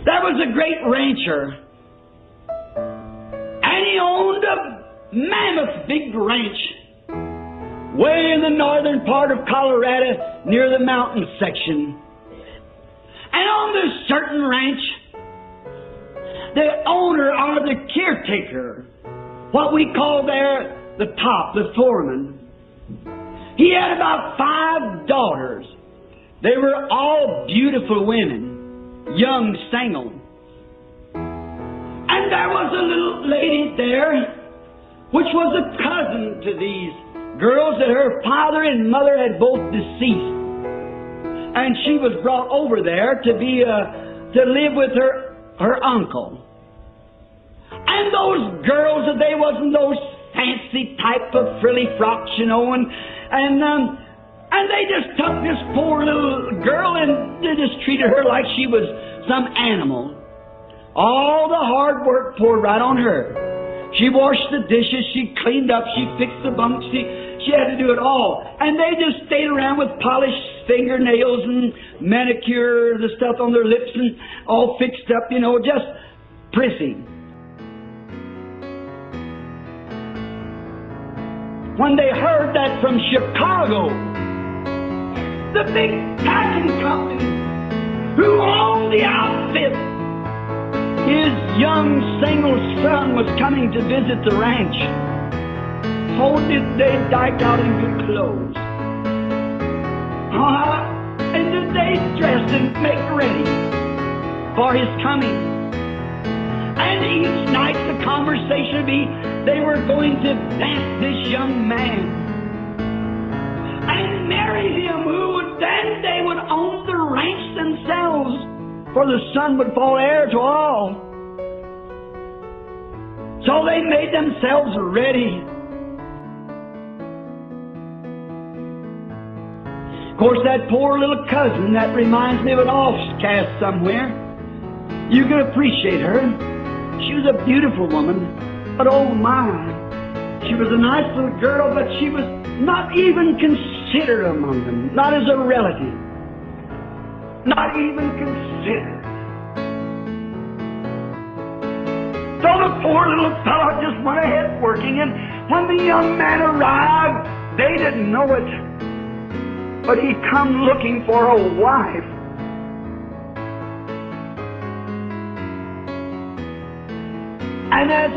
There was a great rancher, and he owned a mammoth big ranch way in the northern part of Colorado near the mountain section. And on this certain ranch, the owner or the caretaker, what we call there the top, the foreman, he had about 5 daughters. They were all beautiful women, young, single. And there was a little lady there, which was a cousin to these girls, that her father and mother had both deceased. And she was brought over there to live with her uncle. And those girls, they wasn't those fancy type of frilly frocks, you know, and they just took this poor little girl and they just treated her like she was some animal. All the hard work poured right on her. She washed the dishes, she cleaned up, she fixed the bunks, she had to do it all. And they just stayed around with polished fingernails and manicure, the stuff on their lips and all fixed up, you know, just prissy. When they heard that from Chicago, the big packing company who owned the outfit, his young single son was coming to visit the ranch. Oh, did they dike out in good clothes? And did they dress and make ready for his coming? And each night the conversation would be, they were going to dance this young man and marry him, then they would own the ranch themselves, for the son would fall heir to all. So they made themselves ready. Of course, that poor little cousin, that reminds me of an offcast somewhere. You can appreciate her. She was a beautiful woman, but oh my, she was a nice little girl, but she was not even considered among them, not as a relative, not even considered. So the poor little fellow just went ahead working, and when the young man arrived, they didn't know it, but he come looking for a wife. And as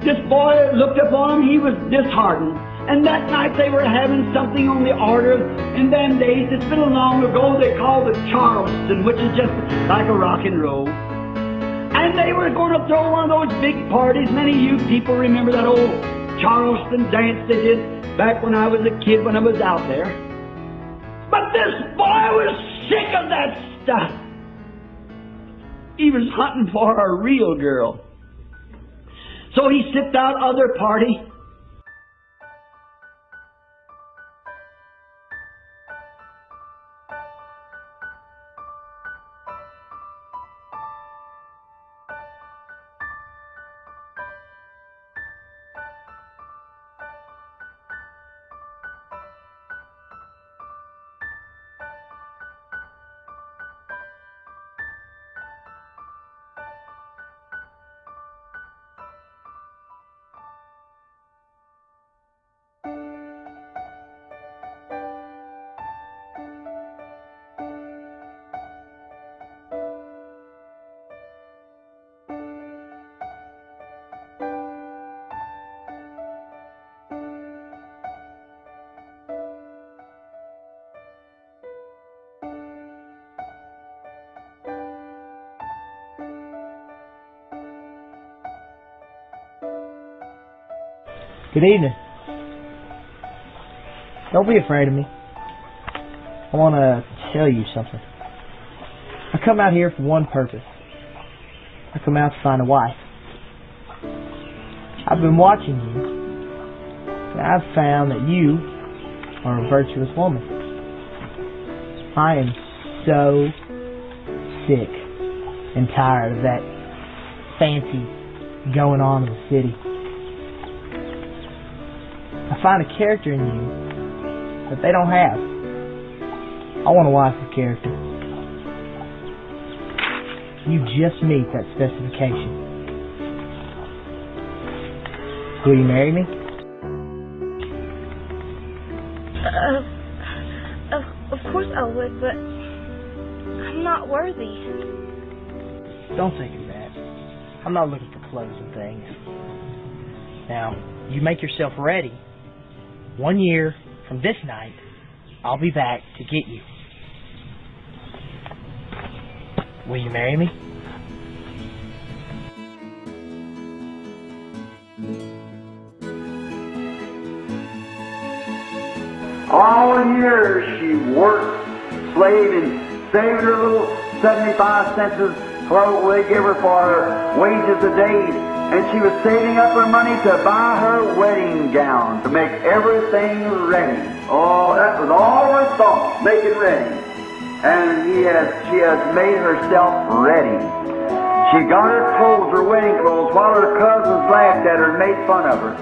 this boy looked upon him, he was disheartened. And that night they were having something on the order. In them days, it's been long ago, they called it Charleston, which is just like a rock and roll. And they were going to throw one of those big parties. Many of you people remember that old Charleston dance they did back when I was a kid, when I was out there. But this boy was sick of that stuff. He was hunting for a real girl. So he sipped out other party. Good evening. Don't be afraid of me. I want to tell you something. I come out here for one purpose. I come out to find a wife. I've been watching you, and I've found that you are a virtuous woman. I am so sick and tired of that fancy going on in the city. I find a character in you that they don't have. I want a wife with character. You just meet that specification. Will you marry me? Of course I would, but I'm not worthy. Don't think of that. I'm not looking for clothes and things. Now, you make yourself ready. 1 year from this night, I'll be back to get you. Will you marry me? All years she worked, slaved, and saved her little 75 cents of what they give her for her wages a day. And she was saving up her money to buy her wedding gown, to make everything ready. Oh, that was all her thought, make it ready. And she has made herself ready. She got her clothes, her wedding clothes, while her cousins laughed at her and made fun of her.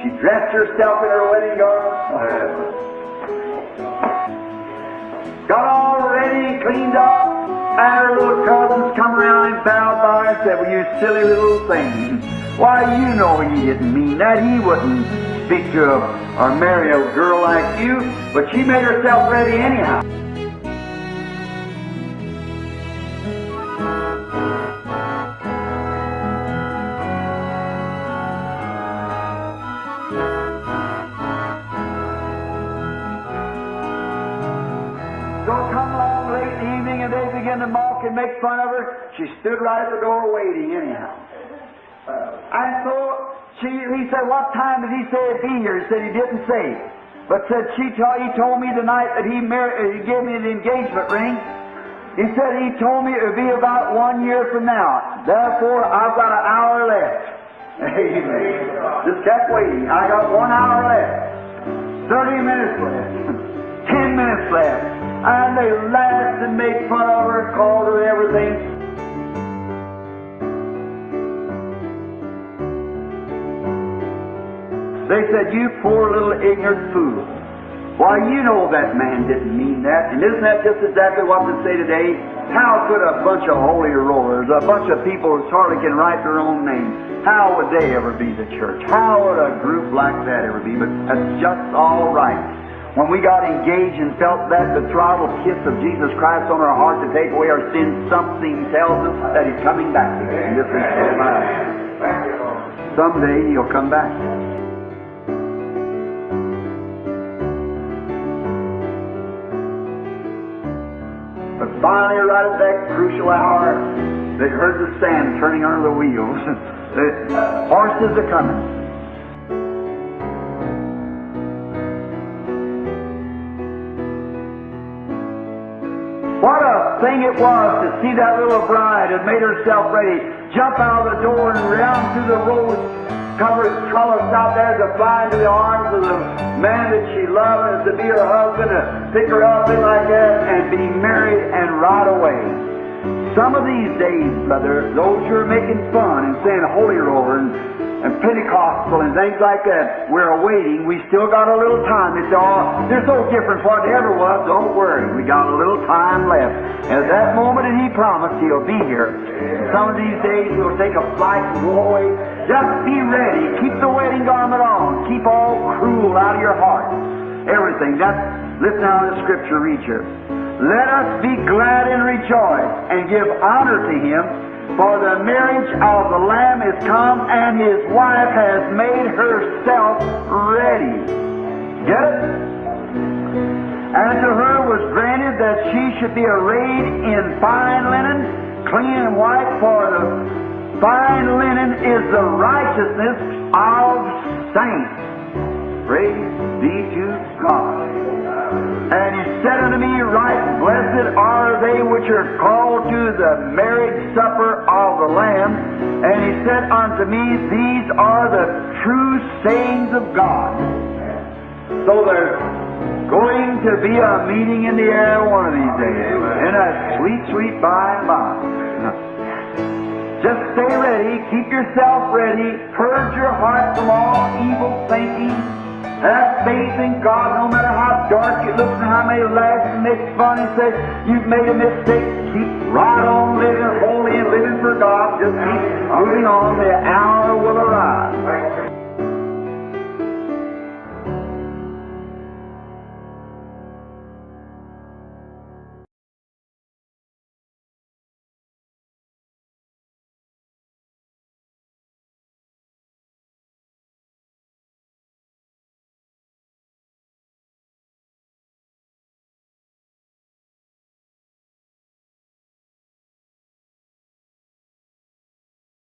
She dressed herself in her wedding garment, got all ready, cleaned up, and her little cousins come around and bowed by her and said, "Well, you silly little thing. Why, you know he didn't mean that. He wouldn't speak to or marry a girl like you, but she made herself ready anyhow." So come along late in the evening and they begin to mock and make fun of her. She stood right at the door waiting anyhow. And so he said, "What time did he say he'd be here?" He said he didn't say. But said he told me tonight that he gave me the engagement ring. He said he told me it would be about 1 year from now. Therefore, I've got an hour left. Amen. Just kept waiting. I got 1 hour left. 30 minutes left. 10 minutes left. And they laughed and made fun of her, called her everything. They said, "You poor little ignorant fool. Why, you know that man didn't mean that." And isn't that just exactly what they say today? How could a bunch of holy rollers, a bunch of people who hardly can write their own names, how would they ever be the church? How would a group like that ever be? But that's just all right. When we got engaged and felt that betrothal kiss of Jesus Christ on our heart to take away our sins, something tells us that He's coming back again. Just stand by. Someday He'll come back. But finally, right at that crucial hour, they heard the sand turning under the wheels. The horses are coming. What a thing it was to see that little bride had made herself ready, jump out of the door and round through the rose-covered trellis out there to fly into the arms of the man that she loved and to be her husband, to pick her up and like that and be married and ride away. Some of these days, brother, those who are making fun and saying holy roller and Pentecostal and things like that, we're awaiting. We still got a little time. It's all, there's no difference what it ever was. Don't worry. We got a little time left. And at that moment that He promised, He'll be here. And some of these days we'll take a flight and go away. Just be ready. Keep the wedding garment on. Keep all cruel out of your heart. Everything. Listen now to the scripture, read here. "Let us be glad and rejoice and give honor to Him, for the marriage of the Lamb is come, and His wife has made herself ready." Get it? "And to her was granted that she should be arrayed in fine linen, clean and white, for the fine linen is the righteousness of saints." Praise be to God. "And He said unto me, Right blessed are they which are called to the marriage supper of the Lamb. And He said unto me, These are the true sayings of God." So there's going to be a meeting in the air one of these days. In a sweet, sweet by and by. Just stay ready. Keep yourself ready. Purge your heart from all evil thinking. Have faith in God, no matter how dark it looks and how many laughs and make fun and say you've made a mistake. Keep right on living holy and living for God. Just keep moving on. The hour will arrive.